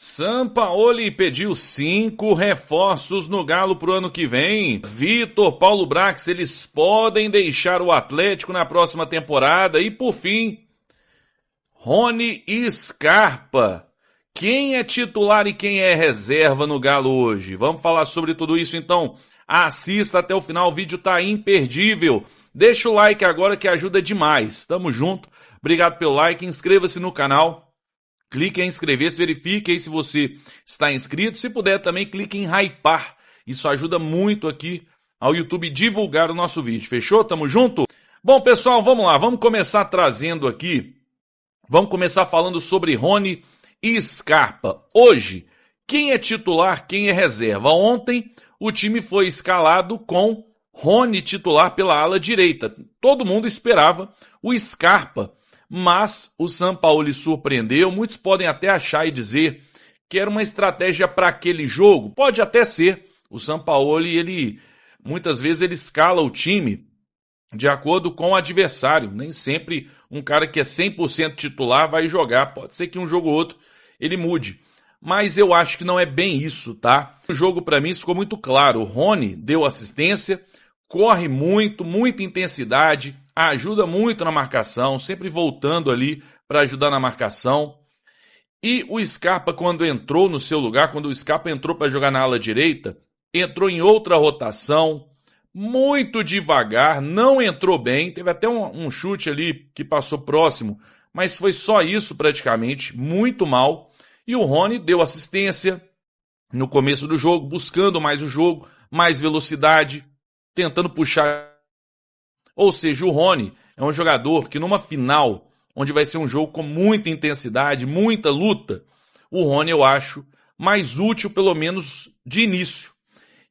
Sampaoli pediu 5 reforços no Galo pro ano que vem. Vitor, Paulo Brax, eles podem deixar o Atlético na próxima temporada. E por fim, Rony Scarpa. Quem é titular e quem é reserva no Galo hoje? Vamos falar sobre tudo isso então. Assista até o final, o vídeo tá imperdível. Deixa o like agora que ajuda demais. Tamo junto. Obrigado pelo like, inscreva-se no canal. Clique em inscrever-se, verifique aí se você está inscrito. Se puder também, clique em hypar. Isso ajuda muito aqui ao YouTube divulgar o nosso vídeo. Fechou? Tamo junto? Bom, pessoal, vamos lá. Vamos começar trazendo aqui. Vamos começar falando sobre Rony Scarpa. Hoje, quem é titular, quem é reserva? Ontem, o time foi escalado com Rony titular pela ala direita. Todo mundo esperava o Scarpa. Mas o Sampaoli surpreendeu. Muitos podem até achar e dizer que era uma estratégia para aquele jogo. Pode até ser. O Sampaoli, muitas vezes ele escala o time de acordo com o adversário. Nem sempre um cara que é 100% titular vai jogar. Pode ser que um jogo ou outro ele mude. Mas eu acho que não é bem isso, tá? O jogo para mim ficou muito claro. O Rony deu assistência, corre muito, muita intensidade, ajuda muito na marcação, sempre voltando ali para ajudar na marcação. E o Scarpa, quando entrou no seu lugar, quando o Scarpa entrou para jogar na ala direita, entrou em outra rotação, muito devagar, não entrou bem, teve até um chute ali que passou próximo, mas foi só isso praticamente, muito mal. E o Rony deu assistência no começo do jogo, buscando mais o jogo, mais velocidade, tentando puxar. Ou seja, o Rony é um jogador que numa final, onde vai ser um jogo com muita intensidade, muita luta, o Rony eu acho mais útil, pelo menos de início.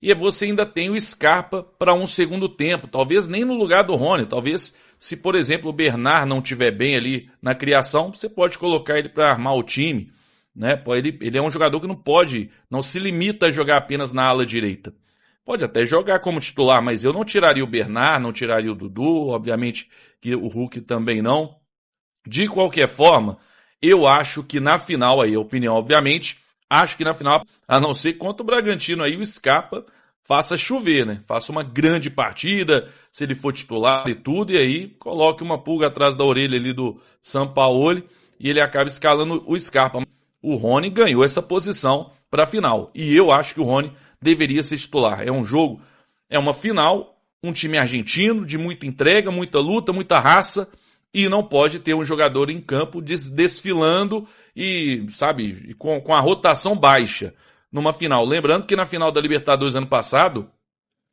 E você ainda tem o Scarpa para um segundo tempo, talvez nem no lugar do Rony, talvez se, por exemplo, o Bernard não estiver bem ali na criação, você pode colocar ele para armar o time, né? Ele é um jogador que não se limita a jogar apenas na ala direita. Pode até jogar como titular, mas eu não tiraria o Bernard, não tiraria o Dudu, obviamente que o Hulk também não. De qualquer forma, eu acho que na final, aí a opinião obviamente, acho que na final, a não ser contra o Bragantino aí, o Scarpa faça chover, né? Faça uma grande partida, se ele for titular e tudo, e aí coloque uma pulga atrás da orelha ali do Sampaoli e ele acaba escalando o Scarpa. O Rony ganhou essa posição para a final, e eu acho que o Rony deveria ser titular. É um jogo, é uma final, um time argentino de muita entrega, muita luta, muita raça, e não pode ter um jogador em campo desfilando e, sabe, com a rotação baixa numa final. Lembrando que na final da Libertadores ano passado,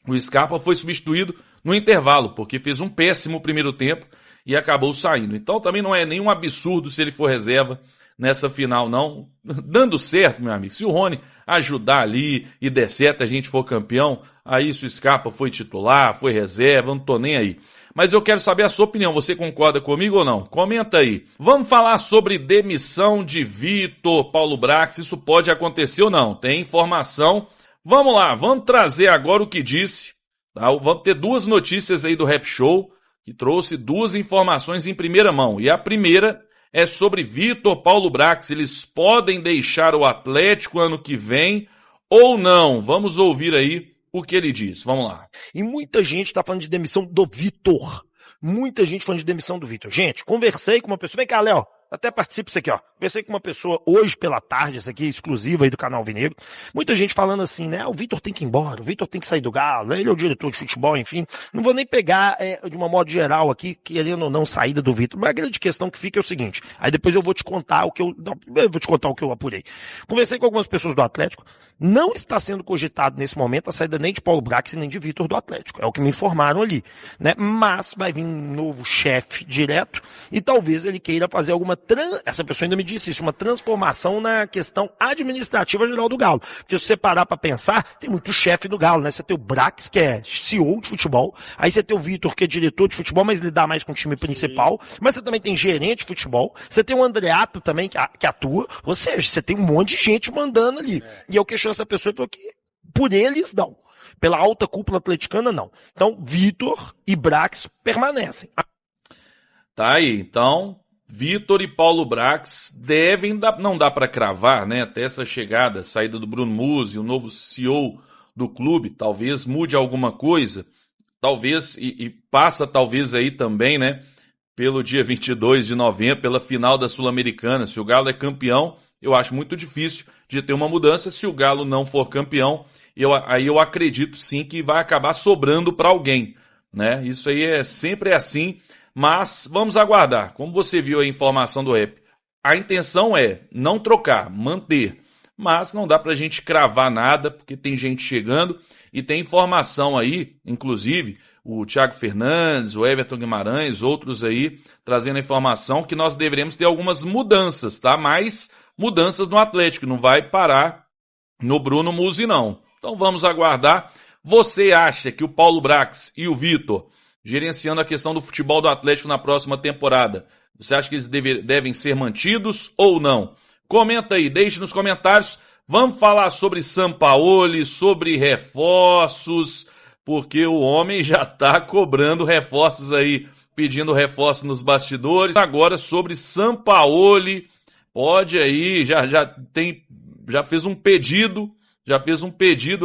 o Scarpa foi substituído no intervalo, porque fez um péssimo primeiro tempo e acabou saindo. Então também não é nenhum absurdo se ele for reserva nessa final, não. Dando certo, meu amigo. Se o Rony ajudar ali e der certo, a gente for campeão, aí se o Scarpa foi titular, foi reserva, eu não tô nem aí. Mas eu quero saber a sua opinião. Você concorda comigo ou não? Comenta aí. Vamos falar sobre demissão de Vitor, Paulo Brax. Isso pode acontecer ou não? Tem informação. Vamos lá, vamos trazer agora o que disse. Tá? Vamos ter duas notícias aí do Rap Show, que trouxe duas informações em primeira mão. E a primeira é sobre Vitor, Paulo Brax. Eles podem deixar o Atlético ano que vem ou não? Vamos ouvir aí o que ele diz. Vamos lá. E muita gente está falando de demissão do Vitor. Muita gente falando de demissão do Vitor. Gente, conversei com uma pessoa. Vem cá, Léo. Até participo disso aqui, ó. Conversei com uma pessoa hoje pela tarde, isso aqui é exclusivo aí do canal Vinegro. Muita gente falando assim, né? O Vitor tem que ir embora, o Vitor tem que sair do Galo, ele é o diretor de futebol, enfim. Não vou nem pegar de uma modo geral aqui, querendo ou não, saída do Vitor. Mas a grande questão que fica é o seguinte. Aí depois eu vou te contar o que eu apurei. Conversei com algumas pessoas do Atlético. Não está sendo cogitado nesse momento a saída nem de Paulo Brax nem de Vitor do Atlético. É o que me informaram ali, né? Mas vai vir um novo chefe direto e talvez ele queira fazer alguma essa pessoa ainda me disse isso, uma transformação na questão administrativa geral do Galo. Porque se você parar para pensar, tem muito chefe do Galo, né? Você tem o Brax, que é CEO de futebol, aí você tem o Vitor, que é diretor de futebol, mas lidar mais com o time principal, mas você também tem gerente de futebol, você tem o Andreato também, que atua, ou seja, você tem um monte de gente mandando ali. E eu questiono essa pessoa e falou que por eles não. Pela alta cúpula atleticana, não. Então, Vitor e Brax permanecem. Tá aí, então, Vitor e Paulo Brax não dá para cravar, né? Até essa chegada, saída do Bruno Musi, o novo CEO do clube, talvez mude alguma coisa, talvez, e passa talvez aí também, né? Pelo dia 22 de novembro, pela final da Sul-Americana. Se o Galo é campeão, eu acho muito difícil de ter uma mudança. Se o Galo não for campeão, aí eu acredito sim que vai acabar sobrando para alguém, né? Isso aí sempre é assim, mas vamos aguardar. Como você viu a informação do app, a intenção é não trocar, manter, mas não dá pra gente cravar nada, porque tem gente chegando e tem informação aí, inclusive o Thiago Fernandes, o Everton Guimarães, outros aí, trazendo a informação que nós deveremos ter algumas mudanças, tá? Mais mudanças no Atlético, não vai parar no Bruno Musi não. Então vamos aguardar. Você acha que o Paulo Brax e o Vitor, gerenciando a questão do futebol do Atlético na próxima temporada, você acha que eles devem ser mantidos ou não? Comenta aí, deixe nos comentários. Vamos falar sobre Sampaoli, sobre reforços, porque o homem já está cobrando reforços aí, pedindo reforços nos bastidores. Agora sobre Sampaoli, pode aí, já fez um pedido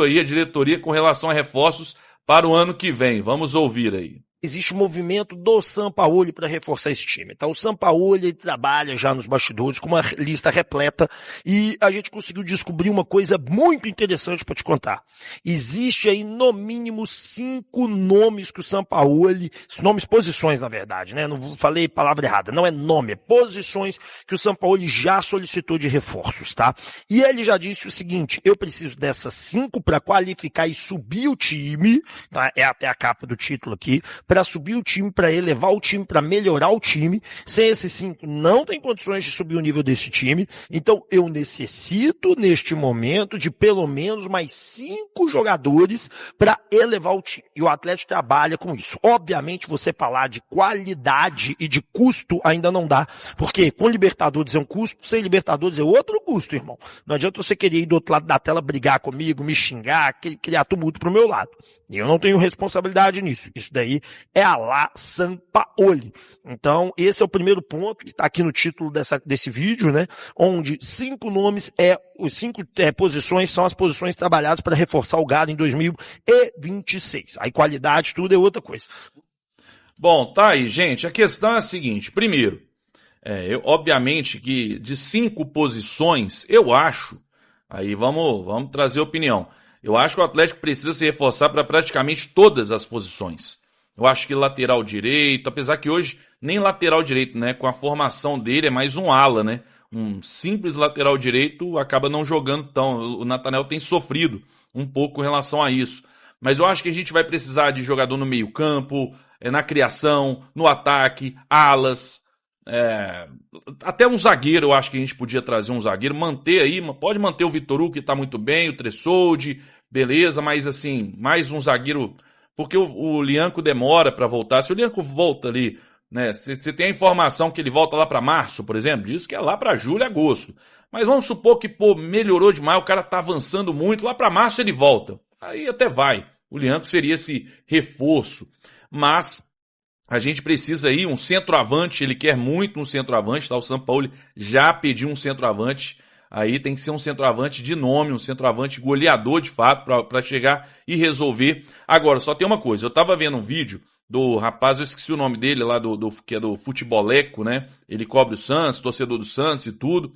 aí a diretoria com relação a reforços para o ano que vem. Vamos ouvir aí. Existe um movimento do Sampaoli para reforçar esse time. Então o Sampaoli trabalha já nos bastidores com uma lista repleta e a gente conseguiu descobrir uma coisa muito interessante para te contar. Existe aí no mínimo 5 nomes que o Sampaoli, nomes, posições na verdade, né? Não falei palavra errada, não é nome, é posições que o Sampaoli já solicitou de reforços, tá? E ele já disse o seguinte: eu preciso dessas 5 para qualificar e subir o time, tá? É até a capa do título aqui, para subir o time, para elevar o time, para melhorar o time. Sem esses 5, não tem condições de subir o nível desse time. Então, eu necessito, neste momento, de pelo menos mais 5 jogadores para elevar o time. E o Atlético trabalha com isso. Obviamente, você falar de qualidade e de custo ainda não dá, porque com Libertadores é um custo, sem Libertadores é outro custo, irmão. Não adianta você querer ir do outro lado da tela brigar comigo, me xingar, criar tumulto pro meu lado. E eu não tenho responsabilidade nisso. Isso daí é a lá Sampaoli. Então, esse é o primeiro ponto que está aqui no título desse vídeo, né? Onde 5 nomes os 5 posições são as posições trabalhadas para reforçar o Galo em 2026. Aí qualidade, tudo é outra coisa. Bom, tá aí, gente. A questão é a seguinte. Primeiro, obviamente que de 5 posições, eu acho, aí vamos trazer opinião. Eu acho que o Atlético precisa se reforçar para praticamente todas as posições. Eu acho que lateral direito, apesar que hoje nem lateral direito, né? Com a formação dele é mais um ala, né? Um simples lateral direito acaba não jogando tão. O Nathanael tem sofrido um pouco em relação a isso. Mas eu acho que a gente vai precisar de jogador no meio campo, na criação, no ataque, alas. Até um zagueiro, eu acho que a gente podia trazer um zagueiro, manter aí, pode manter o Vitor Hugo, que tá muito bem, o Tressoldi, beleza, mas assim, mais um zagueiro, porque o Lianco demora para voltar. Se o Lianco volta ali, né, você tem a informação que ele volta lá para março, por exemplo, diz que é lá para julho, agosto. Mas vamos supor que, melhorou demais, o cara tá avançando muito, lá para março ele volta. Aí até vai. O Lianco seria esse reforço, mas a gente precisa aí um centroavante, ele quer muito um centroavante, tá? O Sampaoli já pediu um centroavante, aí tem que ser um centroavante de nome, um centroavante goleador de fato, para chegar e resolver. Agora, só tem uma coisa, eu tava vendo um vídeo do rapaz, eu esqueci o nome dele lá, que é do Futeboleco, né? Ele cobre o Santos, torcedor do Santos e tudo,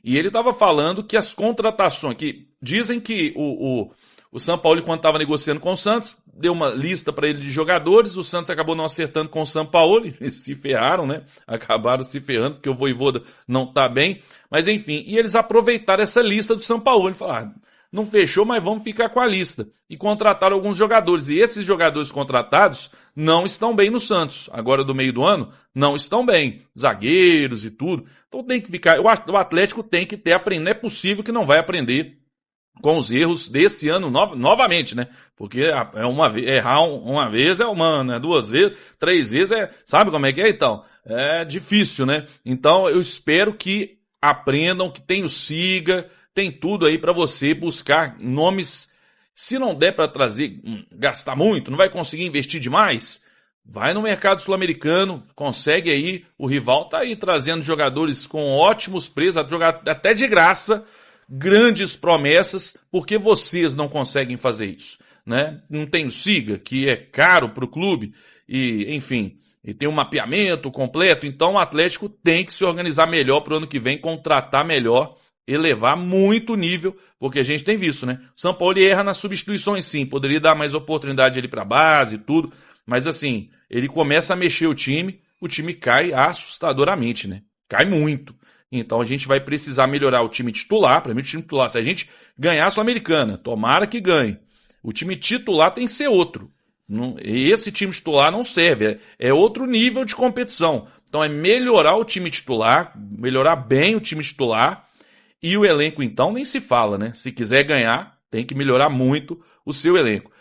e ele tava falando que as contratações, que dizem que o Sampaoli, quando estava negociando com o Santos, deu uma lista para ele de jogadores, o Santos acabou não acertando com o Sampaoli, eles se ferraram, né? Acabaram se ferrando, porque o Vojvoda não tá bem, mas enfim, e eles aproveitaram essa lista do Sampaoli, falaram, não fechou, mas vamos ficar com a lista, e contrataram alguns jogadores, e esses jogadores contratados não estão bem no Santos, agora do meio do ano, não estão bem, zagueiros e tudo, então tem que ficar, o Atlético tem que aprender, não é possível que não vai aprender com os erros desse ano novamente, né? Porque errar uma vez é humano, né? 2 vezes, 3 vezes sabe como é que é, então? É difícil, né? Então eu espero que aprendam, que tem o Siga, tem tudo aí para você buscar nomes. Se não der para trazer, gastar muito, não vai conseguir investir demais, Vai no mercado sul-americano, consegue aí, o rival tá aí trazendo jogadores com ótimos preços, até de graça, grandes promessas, porque vocês não conseguem fazer isso, né? Não tem o Siga, que é caro pro clube, e enfim, e tem um mapeamento completo, então o Atlético tem que se organizar melhor pro ano que vem, contratar melhor, elevar muito o nível, porque a gente tem visto, né? O São Paulo erra nas substituições sim, poderia dar mais oportunidade ali pra base e tudo, mas assim, ele começa a mexer o time cai assustadoramente, né? Cai muito. Então a gente vai precisar melhorar o time titular. Para mim, o time titular, se a gente ganhar a Sul-Americana, tomara que ganhe. O time titular tem que ser outro. Esse time titular não serve. É outro nível de competição. Então é melhorar o time titular, melhorar bem o time titular. E o elenco, então, nem se fala, né? Se quiser ganhar, tem que melhorar muito o seu elenco.